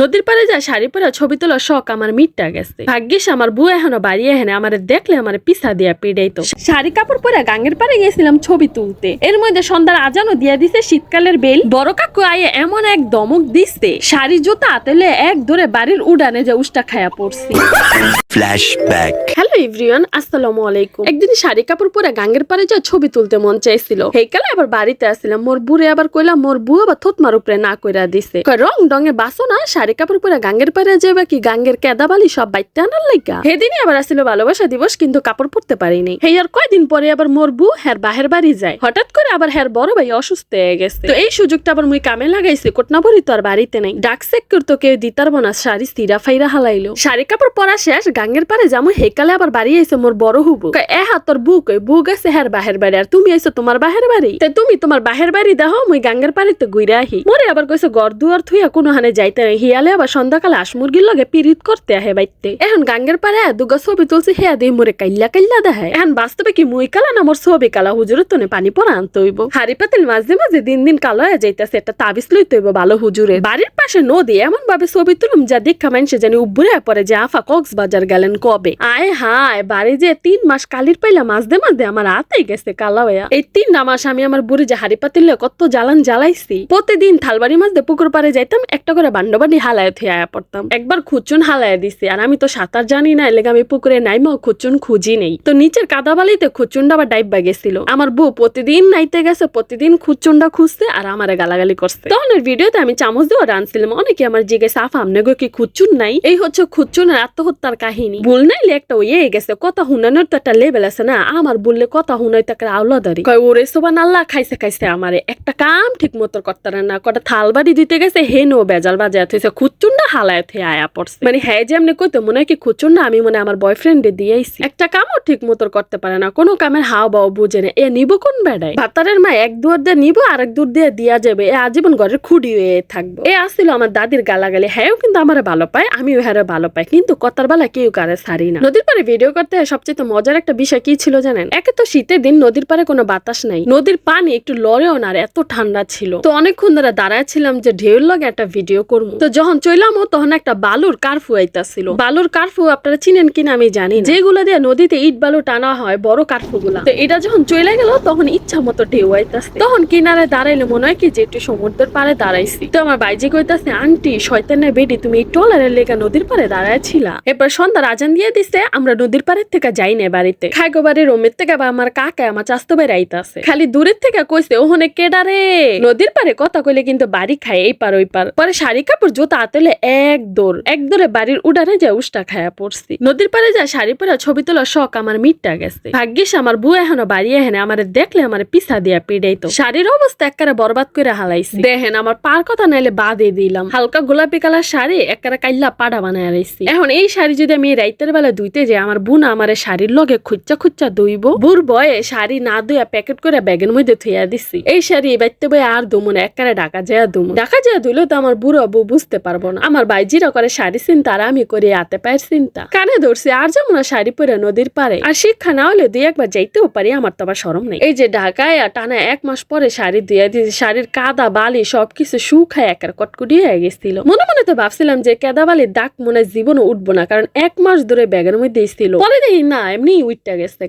নদীর পাড়ে যায় শাড়ি পরা ছবি তোলার শখ আমার মিটটা গেছে। ভাগ্যিস আমার বউ এখনো বাড়ি এখানে আমার দেখলে আমার পিছা দিয়া পিড়াইতো। শাড়ি কাপড় পরে গাঙ্গের পাড়ে গেছিলাম ছবি তুলতে, এর মধ্যে সন্ধ্যার আজানও দিয়া দিছে শীতকালের বেল। বড় কাকু আয়ে এমন এক দমক দিচ্ছে, শাড়ি জুতা আতেলে এক ধরে বাড়ির উড়ানে যে উষ্টা খায়া পড়ছি। ফ্ল্যাশব্যাক। হ্যালো এভরিওয়ান, আসসালামু আলাইকুম। একদিন শাড়ি কাপড় পরে গাঙ্গের পাড়ে যা ছবি তুলতে মন চাইছিল, হেকালে আবার বাড়িতে আসছিলাম। মোর বুড়ে আবার কইলাম, মোর বউ আবার থতমার উপরে না কইরা দিছে, রং ডঙে বাসো না শাড়ি কাপড় পরে গাঙ্গের পাড়ে যাবে কি গাঙ্গের কেদাবালি সব বাইতে আনার লাইগা। সেদিনই আবার আসছিল ভালোবাসা দিবস, কিন্তু কাপড় পরতে পারিনি। হেই আর কয়দিন পরে আবার মোর বউ হের বাহের বাড়ি যায়। হঠাৎ করে আবার হের বড় ভাই অসুস্থ হয়ে গেছে, তো এই সুযোগটা আবার মুই কামে লাগাইছি। কোটনাবরি তো আর বাড়িতে নাই, ডাক চেক করতো কেউ দিতার বনা, শাড়ি সিরা ফাইরা হালাইলো। শাড়ি কাপড় পরা শেষ, গাঙ্গের পাড়ে যাবো। হেকালে আবার বাড়ি আইছে মোর বড় হুবু। এ হাতর বুক বুক আছে হের বাহের বাড়ি, আর তুমি আইছো তোমার বাহের বাড়ি। তুমি তোমার বাহের বাড়ি দেখো, মুই গাঙ্গের পাড়িতে ঘুরে আহি। মোরে আবার কইছে ঘর দুয়ার থুইয়া কোনো হানে যাইতে নাই, হিয়ালে আবার সন্ধ্যাকালে মুরগির লগে পিরিত করতে আহে বাইতে। এখন গাঙ্গের পাড়ে দুগা ছবি তুলছি, হেয়া দিয়ে মোরে কাইল্লা কাইল্লা দেখায়। এখন বাস্তবে কি মুই কালা না মোর ছবি কালা? হুজুরের তনে পানি পরা আনতে হইব। হাড়ি পাতিল মাঝে মাঝে দিন দিন কালো হয়ে যাইতেছে, একটা তাবিজ লইতে হইব ভালো হুজুরের। বাড়ির পাশে নদী, এমন ভাবে ছবি তুলুম যা দেখা মানুষে জানি উব্বুরে পরে যে আফা কক্সবাজার গেলেন কবে। আয় হায়, বাড়ি যে 3 মাস কালির পাইলা মাঝে মাঝে আমার হাতে গেছে কালা হইয়া। এই 3 মাস আমি আমার বুড়ি যে হাড়ি পাতিলে কত জ্বালান জ্বালাইছি। প্রতিদিন থালবাড়ি মাঝে পুকুর পাড়ে যাইতাম, একটা করে বান্ডবানি হালায় থুয়ে আয়া পড়তাম। একবার খুচুন হালায় দিছি, আর আমি তো সাঁতার জানি না, এলাকা আমি পুকুরে নাইমা খুচুন খুঁজি নেই। তো নিচের কাদাবালিতে খুচুন্ডা আবার ডাইবা গেছিল। আমার বউ প্রতিদিন নাইতে গেছে, প্রতিদিন খুচুন্ডা খুঁজছে আর আমারে গালাগালি করছে। তখন ভিডিওতে আমি চামচ দিয়ে রানছিলাম। অনেকে আমার জিগে সাফ আমনে গো কি খুচুন নাই? এই হচ্ছে খুচুনের আত্মহত্যার কাহিনী। ভুল নাইলে একটা ওয়ে গেছে, কথা হুনানোর তো একটা লেভেল আছে না। আমার বললে কথা হুনাই তাকে আওলাদারি কয়, ওরে সোবান আল্লাহ খাইছে খাইছে আমারে, একটা কাম ঠিক মতো করতে না। কটা থালবাড়ি দিতে গেছে, হেনো বেজাল বাজায় থইছে, খুচুন্ডা হালায় থে আয়া পড়ছে। মানে হ্যাঁ যে এমনি কইতো মনে হয় কি খুচুন্ডা আমি মনে আমার বয়ফ্রেন্ডে দিয়েছি। একটা কামও ঠিক মতো করতে পারে না, কোনো কামের হাও বাও বুঝে না। এ নিব কোন বেড়ায়? ভাতারের মা এক দুয়ার দিয়ে নিব, আরেক দূর দিয়ে দিয়া যাবে, এ আজীবন ঘরের খুঁড়ি হয়ে থাকবো। এ আসছিল আমার দাদির গালাগালি। হ্যাঁ কিন্তু আমার ভালো পায়, আমিও হ্যাঁ ভালো পাই, কিন্তু কথার বেলা কেউ কারে ছাড়ি না। নদীর পাড়ে ভিডিও করতে সবচেয়ে মজার একটা বিষয় কি ছিল জানেন? একে তো শীতের দিন, নদীর পাড়ে কোনো বাতাস নাই, নদীর পানি একটু লড়েও না, এত ঠান্ডা ছিল। তো অনেকক্ষণ ধরে দাঁড়ায় ছিলাম যে ঢেউর লগে একটা ভিডিও করবো। তো যখন চইলামও তখন একটা বালুর কারফু আইতাছিল। বালুর কারফু আপনারা চিনেন কিনা আমি জানি না, যেগুলো দিয়ে নদীতে ইট বালু টানা হয়, বড় কারফু গুলা। তো এটা যখন চলে গেল তখন ইচ্ছা মতো ঢেউ আইতাছে। তখন কিনারে দাঁড়াইলে মনে হয় কি যে একটু সমুদ্রের পাড়ে দাঁড়াইছি। তো আমার বাইজি কইতাছে, আন্টি শয়তানের বেডি, তুমি এই টলারের লেগা নদীর পাড়ে দাঁড়াইছিলা? এরপর সন্ধ্যার আজান দিয়ে দিছে, আমরা নদীর পাড়ের থেকে যাই না বাড়িতে। খাইগো বাড়ির রোমের থেকে বা আমার কাকা আমার চাস্তো ভাই আইতাছে, খালি দূরের থেকে কইছে ওহনে কেডারে। নদীর পাড়ে কথা কইলে কিন্তু বাড়ি খায় এই পার ওই পার। পরে শাড়ি কাপড় জুতা আতেলে এক দৌড়ে বাড়ির উড়ানে যায় উষ্টা খায়া পড়ছি। নদীর পাড়ে যায় শাড়ি পরা ছবি তোলার শখ আমার মিটটা গেছে। ভাগ্যিস আমার বউ এখনো বাড়ি এখানে আমার দেখলে আমার পিছা দিয়া পিড়াইতো। শাড়ির অবস্থা একেবারে বরবাদ করে হালাইছি। দেখেন আমার পার কথা নাইলে বাদে দিলাম। হালকা গোলাপি কালার শাড়ি একেবারে কাইল্লা পাড়া বানায় রাইছি। এখন এই শাড়ি যদি আমি রাইতের বেলা ধুইতে যাই, আমার বোন আমার শাড়ির লগে খুচ্চা খুচ্চা ধুইব। বুর বয়ে শাড়ি না ধুইয়া প্যাকেট করে ব্যাগের মধ্যে থুইয়া দিছি। এই শাড়ি বাইতে বয়ে আর দুমুন একেবারে ঢাকা যায় দুমুন। ঢাকা যায় ধুইলেও তো আমার বুড়ো বউ বুঝতে পারবো না। আমার বাইজিরা করে শাড়ি চিন্তা, আর আমি করি হাতে পায়ের চিন্তা। কানে ধরছি আর যেমন শাড়ি পরে নদীর পারে। আর শিক্ষা না হলে 2-1 বার যাইতেও পারি, আমার তো আবার শরম নেই। এই যে ঢাকায় টানা 1 মাস পরে শাড়ি ধুইয়া দিয়েছি, শাড়ির কাদা বালি সবকিছু শুকায় একের কটকুটি হয়ে গেছিল। মনে মনে তো ভাবছিলাম যে কাদা বালির দাগ মনে জীবনে উঠবো না, কারণ 1 মাস ধরে ব্যাগের মধ্যে ছিল। পরে দেখি না, এমনি উঠতে গেছে।